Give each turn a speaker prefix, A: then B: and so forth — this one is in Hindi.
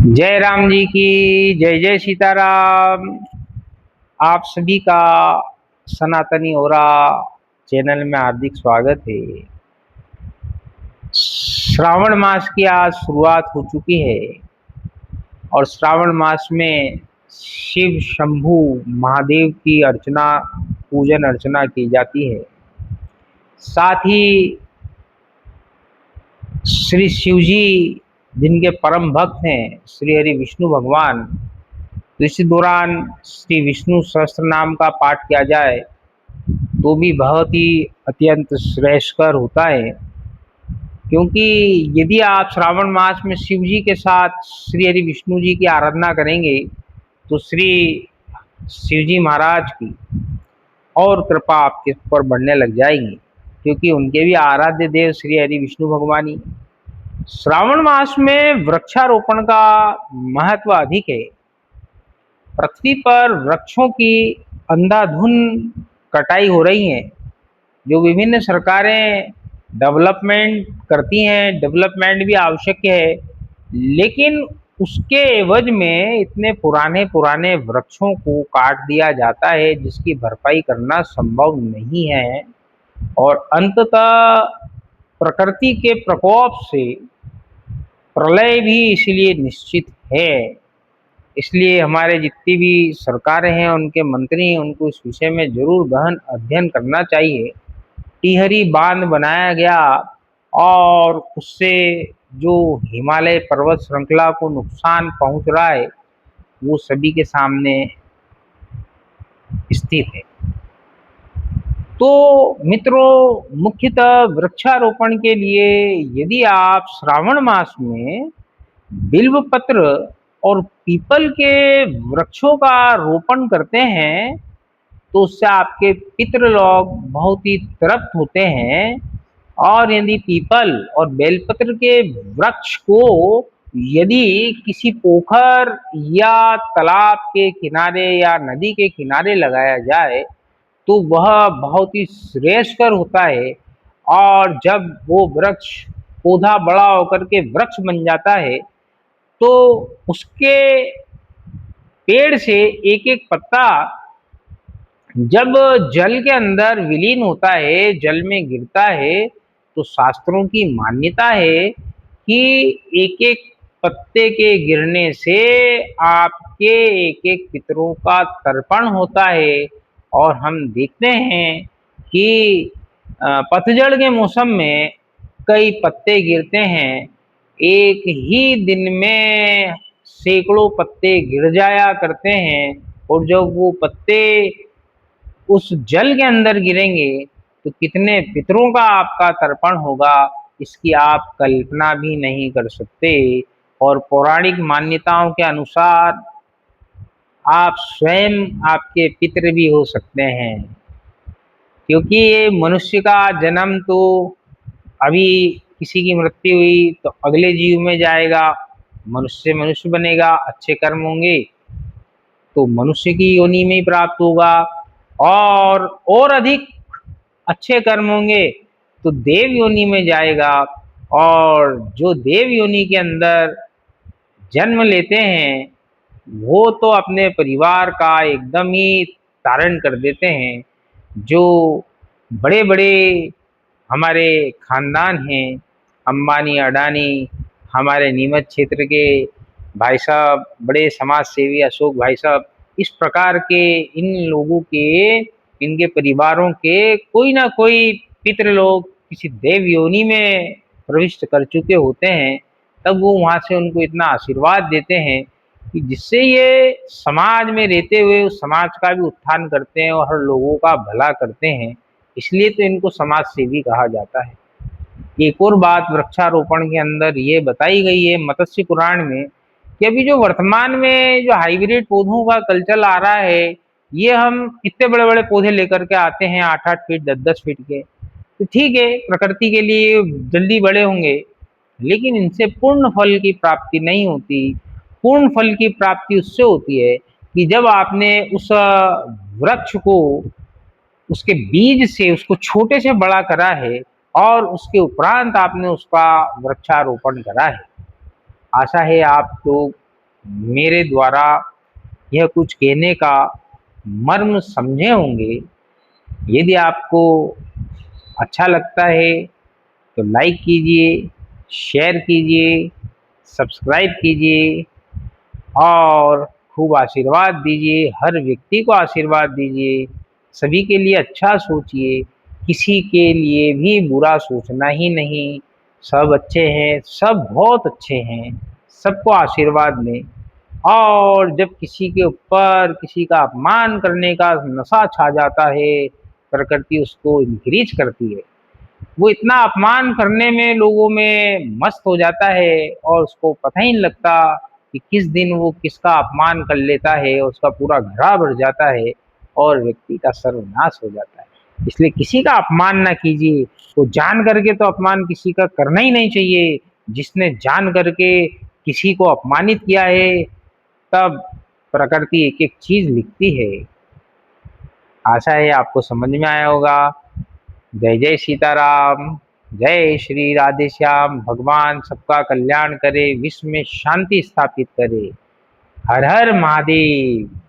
A: जय राम जी की जय जय सीताराम। आप सभी का सनातनी ओरा चैनल में हार्दिक स्वागत है। श्रावण मास की आज शुरुआत हो चुकी है और श्रावण मास में शिव शंभू महादेव की अर्चना पूजन अर्चना की जाती है। साथ ही श्री शिव जी जिनके परम भक्त हैं श्री हरि विष्णु भगवान, तो इस दौरान श्री विष्णु सहस्त्र नाम का पाठ किया जाए तो भी बहुत ही अत्यंत श्रेयस्कर होता है। क्योंकि यदि आप श्रावण मास में शिव जी के साथ श्री हरि विष्णु जी की आराधना करेंगे तो श्री शिव जी महाराज की और कृपा आपके ऊपर बढ़ने लग जाएगी, क्योंकि उनके भी आराध्य देव श्री हरि विष्णु भगवान ही। श्रावण मास में वृक्षारोपण का महत्व अधिक है। पृथ्वी पर वृक्षों की अंधाधुंध कटाई हो रही है। जो विभिन्न सरकारें डेवलपमेंट करती हैं, डेवलपमेंट भी आवश्यक है, लेकिन उसके एवज में इतने पुराने पुराने वृक्षों को काट दिया जाता है जिसकी भरपाई करना संभव नहीं है। और अंततः प्रकृति के प्रकोप से प्रलय भी इसलिए निश्चित है। इसलिए हमारे जितनी भी सरकारें हैं, उनके मंत्री हैं, उनको इस विषय में जरूर गहन अध्ययन करना चाहिए। टिहरी बांध बनाया गया और उससे जो हिमालय पर्वत श्रृंखला को नुकसान पहुंच रहा है वो सभी के सामने स्थित है। तो मित्रों, मुख्यतः वृक्षारोपण के लिए यदि आप श्रावण मास में बिल्व पत्र और पीपल के वृक्षों का रोपण करते हैं तो उससे आपके पितृ लोग बहुत ही तृप्त होते हैं। और यदि पीपल और बेलपत्र के वृक्ष को यदि किसी पोखर या तालाब के किनारे या नदी के किनारे लगाया जाए तो वह बहुत ही श्रेयस्कर होता है। और जब वो वृक्ष पौधा बड़ा होकर के वृक्ष बन जाता है तो उसके पेड़ से एक एक पत्ता जब जल के अंदर विलीन होता है, जल में गिरता है, तो शास्त्रों की मान्यता है कि एक एक पत्ते के गिरने से आपके एक एक पितरों का तर्पण होता है। और हम देखते हैं कि पतझड़ के मौसम में कई पत्ते गिरते हैं। एक ही दिन में सैकड़ों पत्ते गिर जाया करते हैं और जब वो पत्ते उस जल के अंदर गिरेंगे तो कितने पितरों का आपका तर्पण होगा, इसकी आप कल्पना भी नहीं कर सकते। और पौराणिक मान्यताओं के अनुसार आप स्वयं आपके पितृ भी हो सकते हैं, क्योंकि ये मनुष्य का जन्म तो अभी किसी की मृत्यु हुई तो अगले जीव में जाएगा, मनुष्य से मनुष्य बनेगा, अच्छे कर्म होंगे तो मनुष्य की योनि में ही प्राप्त होगा, और अधिक अच्छे कर्म होंगे तो देव योनि में जाएगा। और जो देव योनि के अंदर जन्म लेते हैं वो तो अपने परिवार का एकदम ही तारण कर देते हैं। जो बड़े बड़े हमारे खानदान हैं, अंबानी अडानी, हमारे नीमच क्षेत्र के भाई साहब, बड़े समाज सेवी अशोक भाई साहब, इस प्रकार के इन लोगों के, इनके परिवारों के कोई ना कोई पितृ लोग किसी देव योनि में प्रविष्ट कर चुके होते हैं। तब वो वहां से उनको इतना आशीर्वाद देते हैं कि जिससे ये समाज में रहते हुए उस समाज का भी उत्थान करते हैं और हर लोगों का भला करते हैं। इसलिए तो इनको समाज सेवी कहा जाता है। एक और बात वृक्षारोपण के अंदर ये बताई गई है मत्स्य पुराण में कि अभी जो वर्तमान में जो हाइब्रिड पौधों का कल्चर आ रहा है, ये हम इतने बड़े बड़े पौधे लेकर के आते हैं 8-8 फीट 10-10 फीट के, तो ठीक है प्रकृति के लिए जल्दी बड़े होंगे, लेकिन इनसे पूर्ण फल की प्राप्ति नहीं होती। पूर्ण फल की प्राप्ति उससे होती है कि जब आपने उस वृक्ष को उसके बीज से उसको छोटे से बड़ा करा है और उसके उपरांत आपने उसका वृक्षारोपण करा है। आशा है आप लोग मेरे द्वारा यह कुछ कहने का मर्म समझे होंगे। यदि आपको अच्छा लगता है तो लाइक कीजिए, शेयर कीजिए, सब्सक्राइब कीजिए और खूब आशीर्वाद दीजिए। हर व्यक्ति को आशीर्वाद दीजिए, सभी के लिए अच्छा सोचिए, किसी के लिए भी बुरा सोचना ही नहीं। सब अच्छे हैं, सब बहुत अच्छे हैं, सबको आशीर्वाद दें। और जब किसी के ऊपर किसी का अपमान करने का नशा छा जाता है, प्रकृति उसको इंक्रीज करती है। वो इतना अपमान करने में लोगों में मस्त हो जाता है और उसको पता ही नहीं लगता कि किस दिन वो किसका अपमान कर लेता है, उसका पूरा घड़ा भर जाता है और व्यक्ति का सर्वनाश हो जाता है। इसलिए किसी का अपमान ना कीजिए। तो जान करके तो अपमान किसी का करना ही नहीं चाहिए। जिसने जान करके किसी को अपमानित किया है, तब प्रकृति एक एक चीज लिखती है। आशा है आपको समझ में आया होगा। जय जय सीताराम, जय श्री राधे श्याम। भगवान सबका कल्याण करे, विश्व में शांति स्थापित करे। हर हर महादेव।